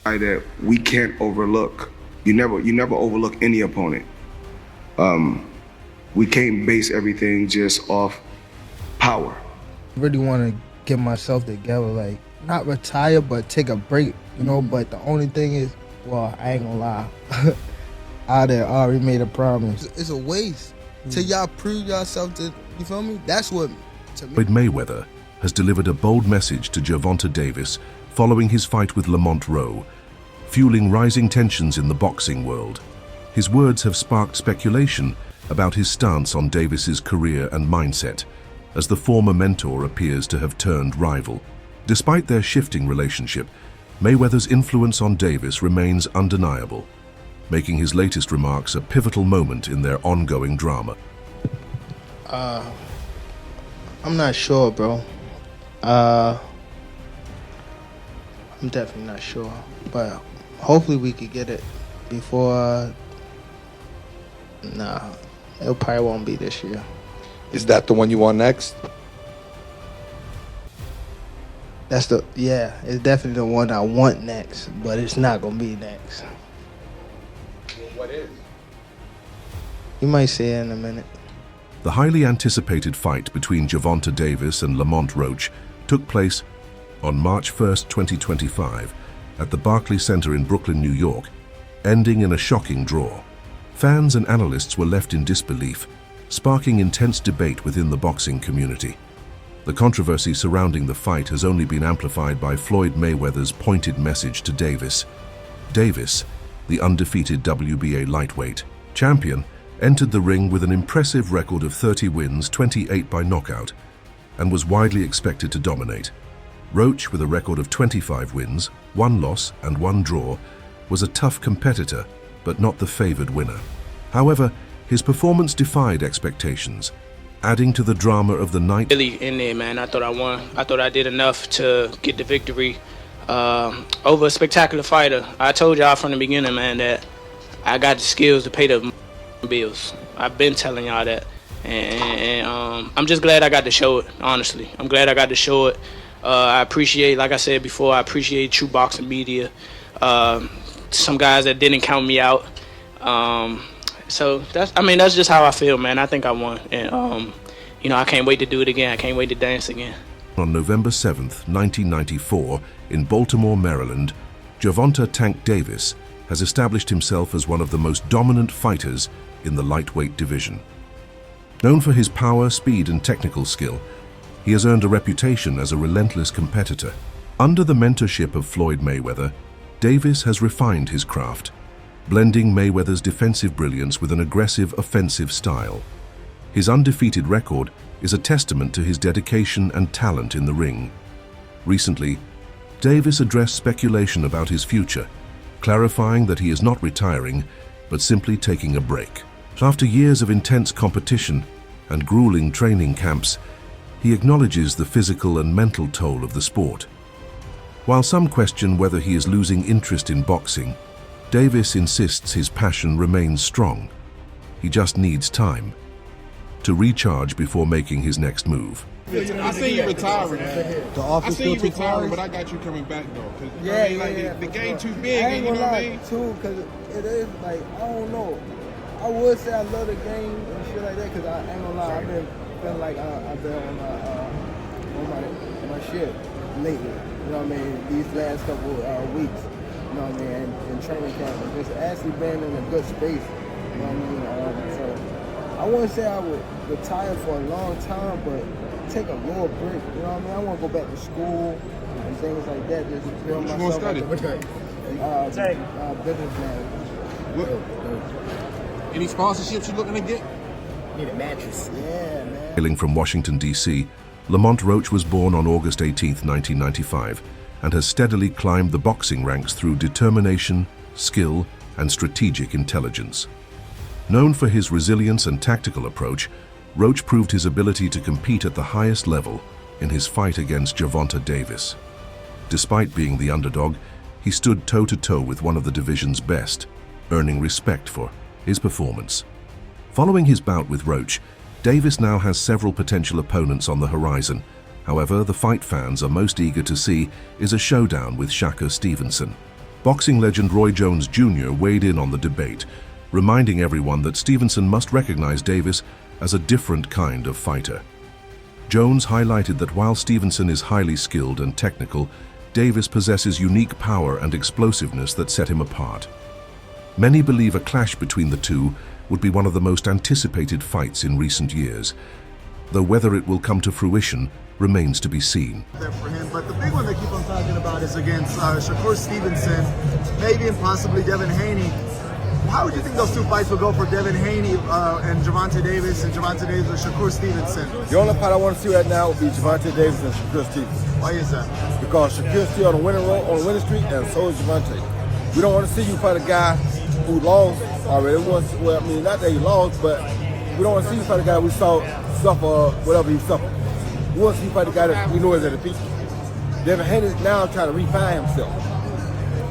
that we can't overlook. You never overlook any opponent. We can't base everything just off power. I really want to get myself together, like not retire, but take a break, you know. But the only thing is, well, I ain't gonna lie, I done already made a promise. It's a waste till y'all prove yourself to, you feel me? That's what, to me. Floyd Mayweather has delivered a bold message to Gervonta Davis following his fight with Lamont Roach, fueling rising tensions in the boxing world. His words have sparked speculation about his stance on Davis's career and mindset, as the former mentor appears to have turned rival. Despite their shifting relationship, Mayweather's influence on Davis remains undeniable, making his latest remarks a pivotal moment in their ongoing drama. I'm not sure, bro. I'm definitely not sure, but hopefully we could get it before. Nah, it probably won't be this year. Is that the one you want next? It's definitely the one I want next, but it's not gonna be next. What is? You might see it in a minute. The highly anticipated fight between Gervonta Davis and Lamont Roach took place on March 1st, 2025, at the Barclays Center in Brooklyn, New York, ending in a shocking draw. Fans and analysts were left in disbelief, sparking intense debate within the boxing community. The controversy surrounding the fight has only been amplified by Floyd Mayweather's pointed message to Davis. Davis, the undefeated WBA lightweight champion, entered the ring with an impressive record of 30 wins, 28 by knockout, and was widely expected to dominate. Roach, with a record of 25 wins, 1 loss and 1 draw, was a tough competitor, but not the favored winner. However, his performance defied expectations, adding to the drama of the night. Really in there, man. I thought I won. I thought I did enough to get the victory over a spectacular fighter. I told y'all from the beginning, man, that I got the skills to pay the bills. I've been telling y'all that, and I'm just glad I got to show it. Honestly, I'm glad I got to show it. I appreciate, like I said before, I appreciate true boxing media. Some guys that didn't count me out. So that's just how I feel, man. I think I won, and I can't wait to do it again. I can't wait to dance again. On November 7th, 1994, in Baltimore, Maryland, Gervonta "Tank" Davis has established himself as one of the most dominant fighters in the lightweight division. Known for his power, speed, and technical skill, he has earned a reputation as a relentless competitor. Under the mentorship of Floyd Mayweather, Davis has refined his craft, blending Mayweather's defensive brilliance with an aggressive offensive style. His undefeated record is a testament to his dedication and talent in the ring. Recently, Davis addressed speculation about his future, clarifying that he is not retiring, but simply taking a break. After years of intense competition and grueling training camps, he acknowledges the physical and mental toll of the sport. While some question whether he is losing interest in boxing, Davis insists his passion remains strong. He just needs time to recharge before making his next move. I see you retiring, man. I see you retiring, but I got you coming back though. The game too big, you know what I mean? Too, because it is like, I don't know. I would say I love the game and shit like that, because I ain't gonna lie, I've been feeling like I've been on my shit lately. You know what I mean? These last couple weeks. You know what I mean? And training camp, and just actually been in a good space. You know what I mean? So I wouldn't say I would retire for a long time, but take a little break. You know what I mean? I want to go back to school and things like that. Just build myself. You want to study? Business management. Any sponsorships you looking to get? Need a mattress. Yeah, man. Hailing from Washington, D.C., Lamont Roach was born on August 18, 1995, and has steadily climbed the boxing ranks through determination, skill, and strategic intelligence. Known for his resilience and tactical approach, Roach proved his ability to compete at the highest level in his fight against Gervonta Davis. Despite being the underdog, he stood toe-to-toe with one of the division's best, earning respect for his performance. Following his bout with Roach, Davis now has several potential opponents on the horizon. However, the fight fans are most eager to see is a showdown with Shakur Stevenson. boxing legend Roy Jones Jr. weighed in on the debate, reminding everyone that Stevenson must recognize Davis as a different kind of fighter. Jones highlighted that while Stevenson is highly skilled and technical, Davis possesses unique power and explosiveness that set him apart. Many believe a clash between the two would be one of the most anticipated fights in recent years, though whether it will come to fruition remains to be seen. There for him, but the big one they keep on talking about is against Shakur Stevenson, maybe and possibly Devin Haney. How would you think those two fights will go for Devin Haney and Gervonta Davis and Shakur Stevenson? The only fight I want to see right now would be Gervonta Davis and Shakur Stevenson. Why is that? Because Shakur's still on the winning streak, and so is Gervonta. We don't want to see you fight a guy who lost already. Well, I mean, not that he lost, but we don't want to see you fight a guy we saw suffer whatever he suffered. We want to see you fight a guy that we know is at a peak. Devin Haney is now trying to refine himself.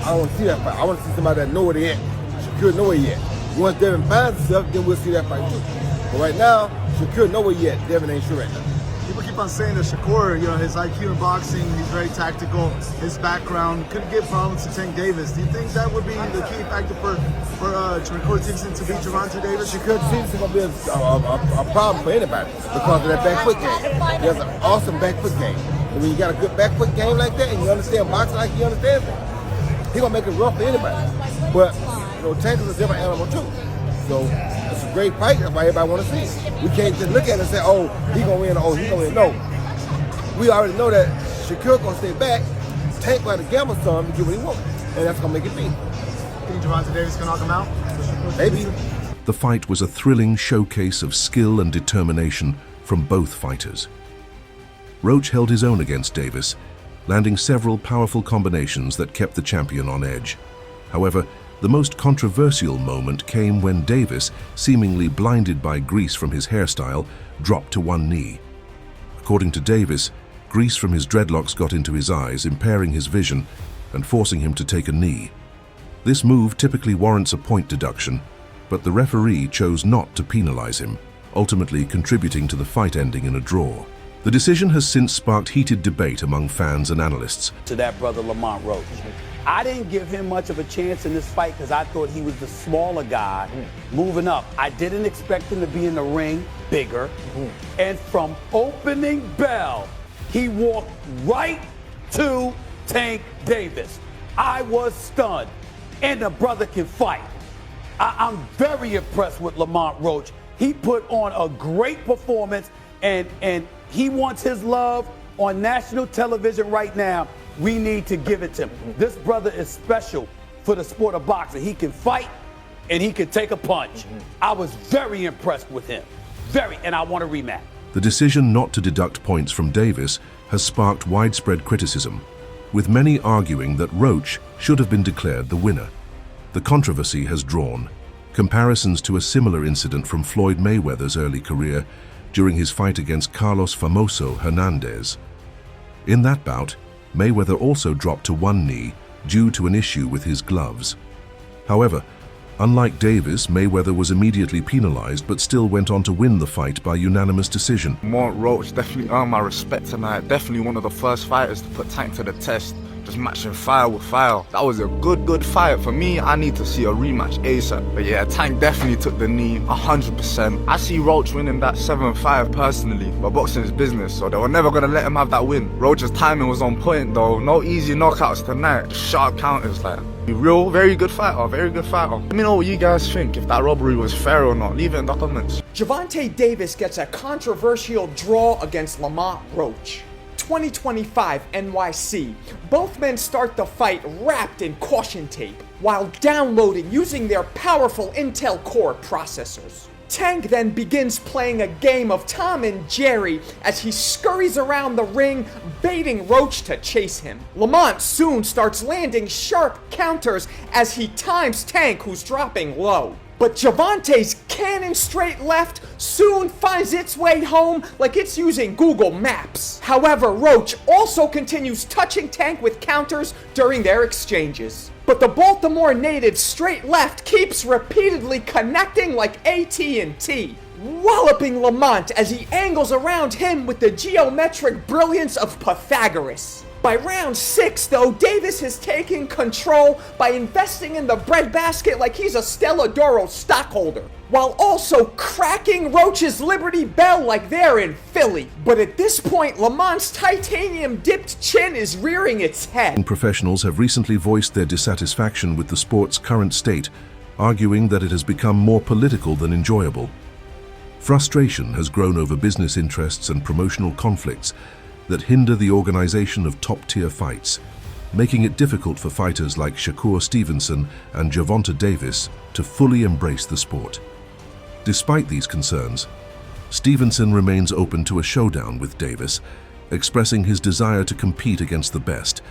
I don't want to see that fight. I want to see somebody that know where they at. Shakur know where he at. Once Devin finds himself, then we'll see that fight too. But right now, Shakur know where he at. Devin ain't sure right now. People keep on saying that Shakur, his IQ in boxing, he's very tactical, his background could give problems to Tank Davis. Do you think that would be the key factor for Shakur Stevenson to beat Gervonta Davis? Shakur Stevenson going to be a problem for anybody because of that back foot game. He has an awesome back foot game. And when you got a good back foot game like that and you understand boxing like he understands it, he going to make it rough for anybody. But, Tank is a different animal too. So it's a great fight. That's why everybody want to see it. We can't just look at it and say, oh, he gonna win, oh, he gonna win. No. We already know that Shakur gonna stay back, Tank gonna gamble some to get what he wants. And that's gonna make it big. Think Gervonta Davis can knock him out? Maybe. The fight was a thrilling showcase of skill and determination from both fighters. Roach held his own against Davis, landing several powerful combinations that kept the champion on edge. However, the most controversial moment came when Davis, seemingly blinded by grease from his hairstyle, dropped to one knee. According to Davis, grease from his dreadlocks got into his eyes, impairing his vision and forcing him to take a knee. This move typically warrants a point deduction, but the referee chose not to penalize him, ultimately contributing to the fight ending in a draw. The decision has since sparked heated debate among fans and analysts. To that brother Lamont Roach, I didn't give him much of a chance in this fight because I thought he was the smaller guy moving up. I didn't expect him to be in the ring bigger. And from opening bell, he walked right to Tank Davis. I was stunned. And the brother can fight. I'm very impressed with Lamont Roach. He put on a great performance, and he wants his love on national television right now. We need to give it to him. This brother is special for the sport of boxing. He can fight and he can take a punch. I was very impressed with him. And I want a rematch. The decision not to deduct points from Davis has sparked widespread criticism, with many arguing that Roach should have been declared the winner. The controversy has drawn comparisons to a similar incident from Floyd Mayweather's early career during his fight against Carlos Famoso Hernandez. In that bout, Mayweather also dropped to one knee due to an issue with his gloves. However, unlike Davis, Mayweather was immediately penalized but still went on to win the fight by unanimous decision. Lamont Roach definitely earned my respect tonight. Definitely one of the first fighters to put Tank to the test. Just matching fire with fire. That was a good fight. For me, I need to see a rematch ASAP. But yeah, Tank definitely took the knee 100%. I see Roach winning that 7-5 personally, but boxing is business, so they were never going to let him have that win. Roach's timing was on point though. No easy knockouts tonight. Just sharp counters, like. Real, very good fighter, very good fighter. Let me know what you guys think, if that robbery was fair or not. Leave it in the comments. Gervonta Davis gets a controversial draw against Lamont Roach. 2025 NYC. Both men start the fight wrapped in caution tape while downloading using their powerful Intel Core processors. Tank then begins playing a game of Tom and Jerry as he scurries around the ring, baiting Roach to chase him. Lamont soon starts landing sharp counters as he times Tank, who's dropping low. But Gervonta's cannon straight left soon finds its way home like it's using Google Maps. However, Roach also continues touching Tank with counters during their exchanges. But the Baltimore native's straight left keeps repeatedly connecting like AT&T. walloping Lamont as he angles around him with the geometric brilliance of Pythagoras. By round 6, though, Davis has taken control by investing in the breadbasket like he's a Stella Doro stockholder, while also cracking Roach's Liberty Bell like they're in Philly. But at this point, Lamont's titanium-dipped chin is rearing its head. Professionals have recently voiced their dissatisfaction with the sport's current state, arguing that it has become more political than enjoyable. Frustration has grown over business interests and promotional conflicts that hinder the organization of top-tier fights, making it difficult for fighters like Shakur Stevenson and Gervonta Davis to fully embrace the sport. Despite these concerns, Stevenson remains open to a showdown with Davis, expressing his desire to compete against the best,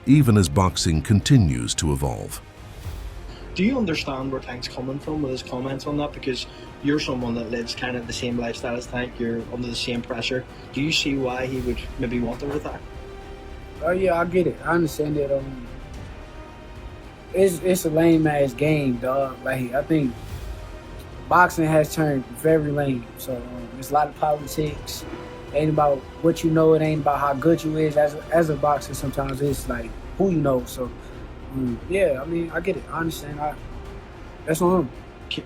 even as boxing continues to evolve. Do you understand where Tank's coming from with his comments on that? Because you're someone that lives kind of the same lifestyle as Tank, you're under the same pressure. Do you see why he would maybe want to retire? Oh yeah, I get it. I understand that. It's a lame ass game, dog. Like, I think boxing has turned very lame. So there's a lot of politics. It ain't about what you know. It ain't about how good you is as a boxer. Sometimes it's like who you know. So yeah, I mean, I get it. I understand. That's on him.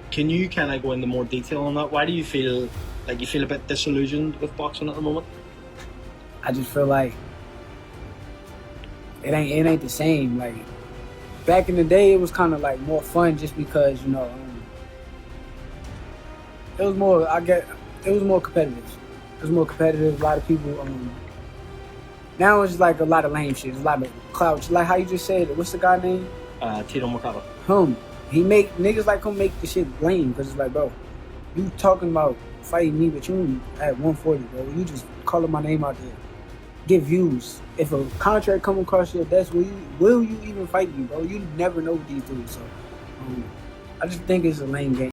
Can you kind of go into more detail on that? Why do you feel like you feel a bit disillusioned with boxing at the moment? I just feel like it ain't the same. Like back in the day, it was kind of like more fun just because it was more. It was more competitive. It was more competitive. A lot of people. Now it's like a lot of lame shit. It's a lot of clout. Like how you just said. What's the guy name? Tito Mercado. He make niggas like him make the shit lame because it's like, bro, you talking about fighting me, but you at 140, bro. You just calling my name out there. Get views. If a contract come across your desk, will you even fight me, bro? You never know what these dudes. So I just think it's a lame game.